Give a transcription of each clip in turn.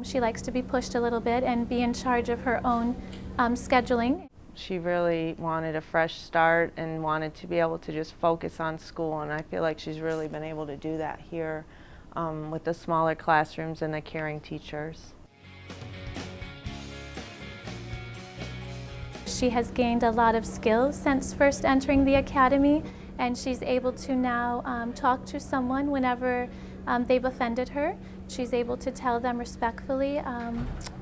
She likes to be pushed a little bit and be in charge of her own scheduling. She really wanted a fresh start and wanted to be able to just focus on school, and I feel like she's really been able to do that here with the smaller classrooms and the caring teachers. She has gained a lot of skills since first entering the academy, and she's able to now talk to someone whenever they've offended her. She's able to tell them respectfully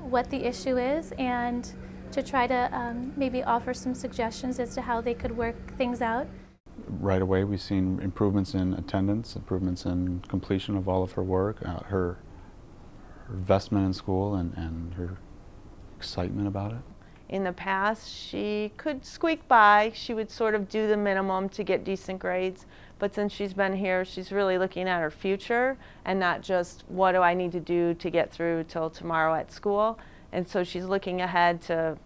what the issue is and to try to maybe offer some suggestions as to how they could work things out. Right away we've seen improvements in attendance, improvements in completion of all of her work, her investment in school and her excitement about it. In the past, she could squeak by. She would sort of do the minimum to get decent grades. But since she's been here, she's really looking at her future and not just what do I need to do to get through till tomorrow at school. And so she's looking ahead to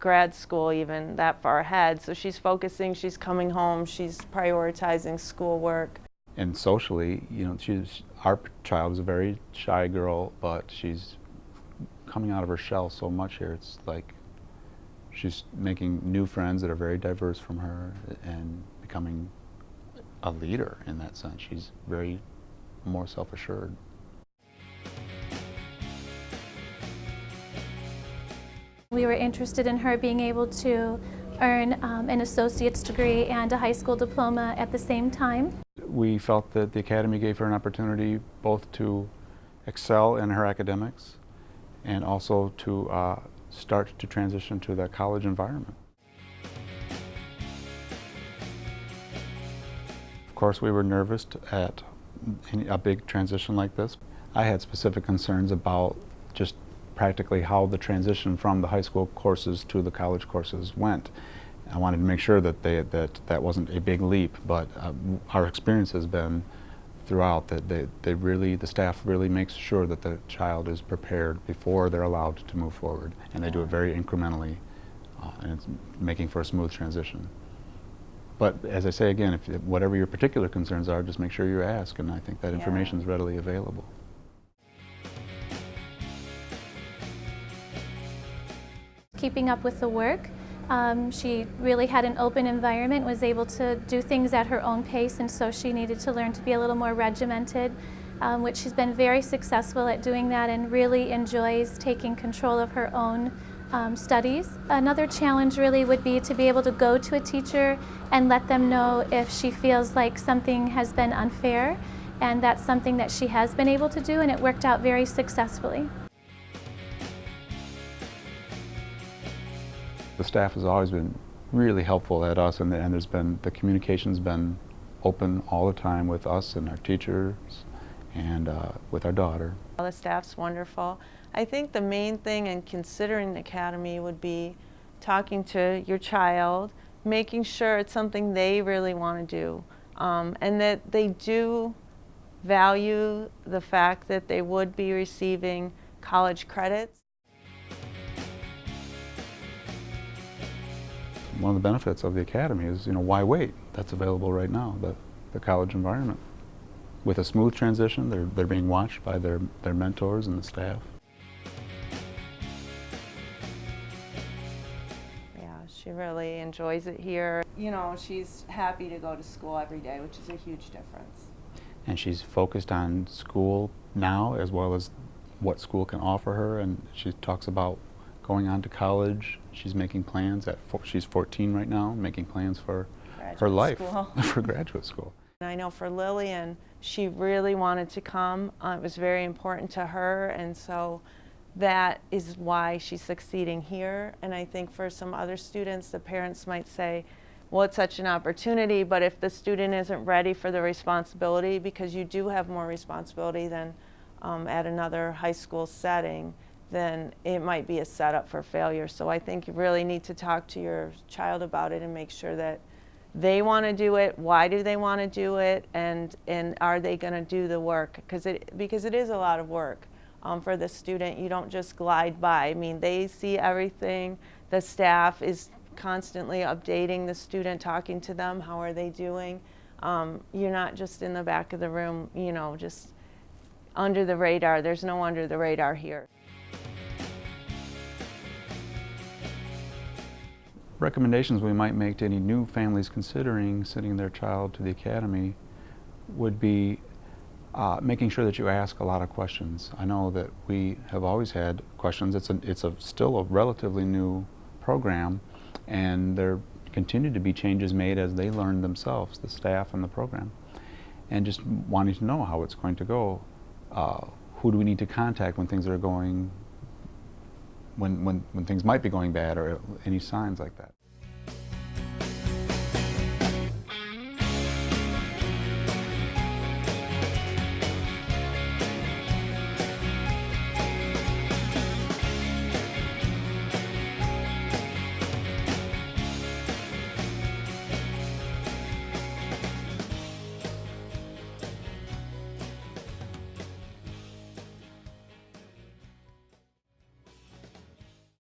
grad school, even that far ahead. So she's focusing, she's coming home, she's prioritizing schoolwork. And socially, you know, our child is a very shy girl, but she's coming out of her shell so much here. It's like she's making new friends that are very diverse from her and becoming a leader in that sense. She's very more self-assured. We were interested in her being able to earn an associate's degree and a high school diploma at the same time. We felt that the Academy gave her an opportunity both to excel in her academics and also to start to transition to the college environment. Of course, we were nervous at a big transition like this. I had specific concerns about just practically how the transition from the high school courses to the college courses went. I wanted to make sure that that wasn't a big leap, but our experience has been throughout that the staff really makes sure that the child is prepared before they're allowed to move forward, and they do it very incrementally, and it's making for a smooth transition. But as I say again, if whatever your particular concerns are, just make sure you ask, and I think that information is readily available. Keeping up with the work. She really had an open environment, was able to do things at her own pace, and so she needed to learn to be a little more regimented, which she's been very successful at doing that and really enjoys taking control of her own studies. Another challenge really would be to be able to go to a teacher and let them know if she feels like something has been unfair, and that's something that she has been able to do, and it worked out very successfully. The staff has always been really helpful at us, and the communication's been open all the time with us and our teachers and with our daughter. The staff's wonderful. I think the main thing in considering the academy would be talking to your child, making sure it's something they really want to do, and that they do value the fact that they would be receiving college credits. One of the benefits of the Academy is, why wait? That's available right now, the college environment. With a smooth transition, they're being watched by their mentors and the staff. Yeah, she really enjoys it here. She's happy to go to school every day, which is a huge difference. And she's focused on school now as well as what school can offer her, and she talks about going on to college. She's making plans she's 14 right now, making plans for her life, for graduate school. And I know for Lillian, she really wanted to come. It was very important to her, and so that is why she's succeeding here. And I think for some other students, the parents might say, well, it's such an opportunity, but if the student isn't ready for the responsibility, because you do have more responsibility than at another high school setting, then it might be a setup for failure. So I think you really need to talk to your child about it and make sure that they want to do it, why do they want to do it, and are they going to do the work? Because it is a lot of work for the student. You don't just glide by. I mean, they see everything. The staff is constantly updating the student, talking to them, how are they doing? You're not just in the back of the room, just under the radar. There's no under the radar here. Recommendations we might make to any new families considering sending their child to the academy would be making sure that you ask a lot of questions. I know that we have always had questions. It's still a relatively new program, and there continue to be changes made as they learn themselves, the staff and the program. And just wanting to know how it's going to go. Who do we need to contact when things are going, when things might be going bad, or any signs like that.